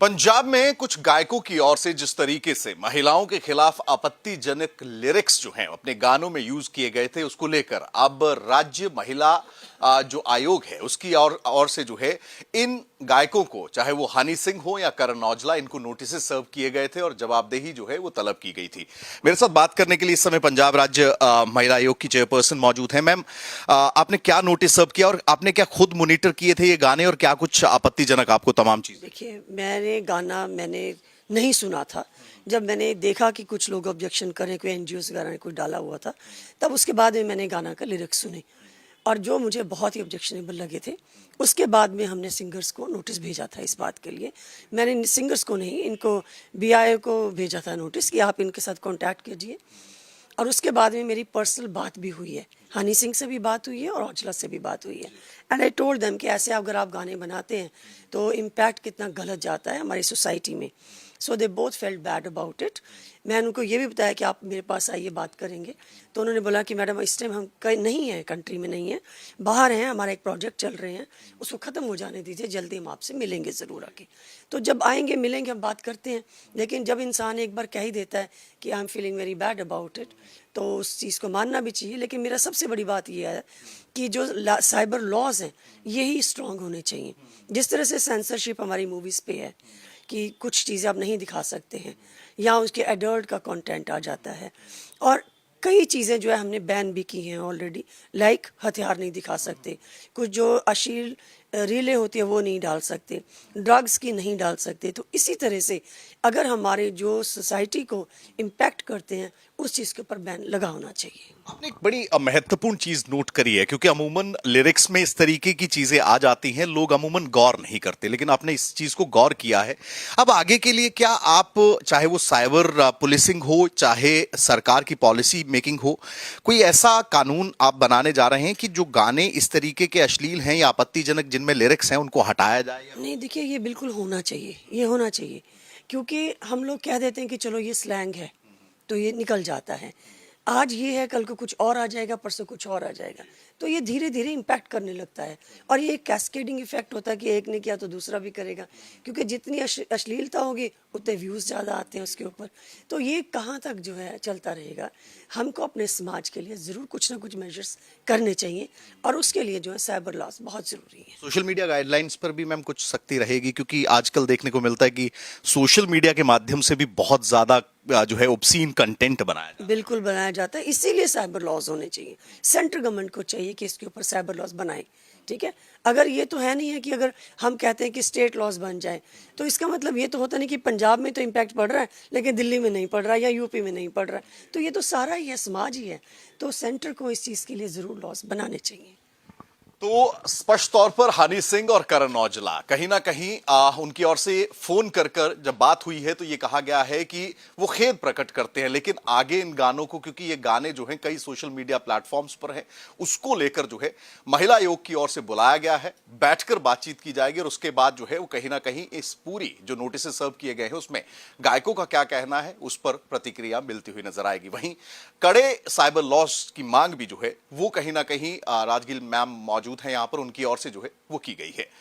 पंजाब में कुछ गायकों की ओर से जिस तरीके से महिलाओं के खिलाफ आपत्तिजनक लिरिक्स जो हैं अपने गानों में यूज किए गए थे, उसको लेकर अब राज्य महिला जो आयोग है उसकी और से जो है इन गायकों को, चाहे वो हनी सिंह हो या करण औजला, इनको नोटिस सर्व किए गए थे और जवाबदेही जो है वो तलब की गई थी। मेरे साथ बात करने के लिए इस समय पंजाब राज्य महिला आयोग की चेयरपर्सन मौजूद है। मैम, आपने क्या नोटिस सर्व किया और आपने क्या खुद मॉनिटर किए थे ये गाने और क्या कुछ आपत्तिजनक आपको तमाम चीज? देखिए, मैंने नहीं सुना था। जब मैंने देखा कि कुछ लोग ऑब्जेक्शन कर रहे हैं, कोई एनजीओस वगैरह ने कोई डाला हुआ था, तब उसके बाद में मैंने गाना का लिरिक्स सुने और जो मुझे बहुत ही ऑब्जेक्शनेबल लगे थे, उसके बाद में हमने सिंगर्स को नोटिस भेजा था इस बात के लिए। मैंने सिंगर्स को नहीं, इनको बीआईओ को भेजा था नोटिस कि आप इनके साथ कॉन्टैक्ट कीजिए। और उसके बाद में मेरी पर्सनल बात भी हुई है, हनी सिंह से भी बात हुई है और औजला से भी बात हुई है। एंड आई टोल्ड देम कि ऐसे अगर आप गाने बनाते हैं तो इम्पैक्ट कितना गलत जाता है हमारी सोसाइटी में। So they both felt bad about it. मैंने उनको ये भी बताया कि आप मेरे पास आइए, बात करेंगे। तो उन्होंने बोला कि मैडम इस टाइम हम कहीं नहीं हैं, कंट्री में नहीं हैं, बाहर हैं, हमारा एक प्रोजेक्ट चल रहे हैं, उसको ख़त्म हो जाने दीजिए, जल्दी हम आपसे मिलेंगे ज़रूर आके। तो जब आएंगे मिलेंगे हम बात करते हैं। लेकिन जब इंसान एक बार कह ही देता है कि I am feeling very bad about it, तो उस चीज़ को मानना भी चाहिए। लेकिन मेरा सबसे बड़ी बात यह है कि जो साइबर लॉज हैं यही स्ट्रांग होने चाहिए। जिस तरह से सेंसरशिप हमारी मूवीज़ पे है कि कुछ चीज़ें आप नहीं दिखा सकते हैं या उसके एडल्ट का कंटेंट आ जाता है, और कई चीज़ें जो है हमने बैन भी की हैं ऑलरेडी, लाइक हथियार नहीं दिखा सकते, कुछ जो अश्लील रीलें होती है वो नहीं डाल सकते, ड्रग्स की नहीं डाल सकते। तो इसी तरह से अगर हमारे जो सोसाइटी को इम्पैक्ट करते हैं उस चीज़ के ऊपर बैन लगा होना चाहिए। आपने एक बड़ी महत्वपूर्ण चीज नोट करी है, क्योंकि अमूमन लिरिक्स में इस तरीके की चीजें आ जाती हैं, लोग अमूमन गौर नहीं करते, लेकिन आपने इस चीज को गौर किया है। अब आगे के लिए क्या आप, चाहे वो साइबर पुलिसिंग हो, चाहे सरकार की पॉलिसी मेकिंग हो, कोई ऐसा कानून आप बनाने जा रहे हैं कि जो गाने इस तरीके के अश्लील हैं या आपत्तिजनक जिनमें लिरिक्स हैं उनको हटाया जाए? नहीं, देखिए, ये बिल्कुल होना चाहिए, ये होना चाहिए। क्योंकि हम लोग कह देते हैं कि चलो ये स्लैंग है तो ये निकल जाता है, आज ये है कल को कुछ और आ जाएगा, परसों कुछ और आ जाएगा, तो ये धीरे धीरे इम्पैक्ट करने लगता है। और ये कैस्केडिंग इफेक्ट होता है कि एक ने किया तो दूसरा भी करेगा, क्योंकि जितनी अश्लीलता होगी उतने व्यूज़ ज़्यादा आते हैं उसके ऊपर। तो ये कहाँ तक जो है चलता रहेगा। हमको अपने समाज के लिए ज़रूर कुछ ना कुछ मेजर्स करने चाहिए और उसके लिए जो है साइबर लॉस बहुत ज़रूरी है। सोशल मीडिया गाइडलाइंस पर भी मैम कुछ सख्ती रहेगी, क्योंकि आजकल देखने को मिलता है कि सोशल मीडिया के माध्यम से भी बहुत ज्यादा जो है ऑब्सीन कंटेंट बनाया जाता है। बिल्कुल बनाया जाता है, इसीलिए साइबर लॉज होने चाहिए। सेंट्रल गवर्नमेंट को चाहिए कि इसके ऊपर साइबर लॉज बनाए। ठीक है, अगर ये तो है नहीं है कि अगर हम कहते हैं कि स्टेट लॉज बन जाए तो इसका मतलब ये तो होता नहीं कि पंजाब में तो इम्पैक्ट पड़ रहा है लेकिन दिल्ली में नहीं पड़ रहा या यूपी में नहीं पड़ रहा है। तो ये तो सारा ही है, समाज ही है। तो सेंटर को इस चीज़ के लिए ज़रूर लॉज बनाने चाहिए। तो स्पष्ट तौर पर हनी सिंह और करण औजला कहीं ना कहीं उनकी ओर से फोन कर कर जब बात हुई है तो ये कहा गया है कि वो खेद प्रकट करते हैं, लेकिन आगे इन गानों को, क्योंकि ये गाने जो हैं कई सोशल मीडिया प्लेटफॉर्म्स पर हैं, उसको लेकर जो है महिला आयोग की ओर से बुलाया गया है, बैठकर बातचीत की जाएगी और उसके बाद जो है वो कहीं ना कहीं इस पूरी जो नोटिस सर्व किए गए हैं उसमें गायकों का क्या कहना है उस पर प्रतिक्रिया मिलती हुई नजर आएगी। वहीं कड़े साइबर लॉस की मांग भी जो है वो कहीं ना कहीं राजगिल मैम मौजूद हैं यहां पर, उनकी ओर से जो है वो की गई है।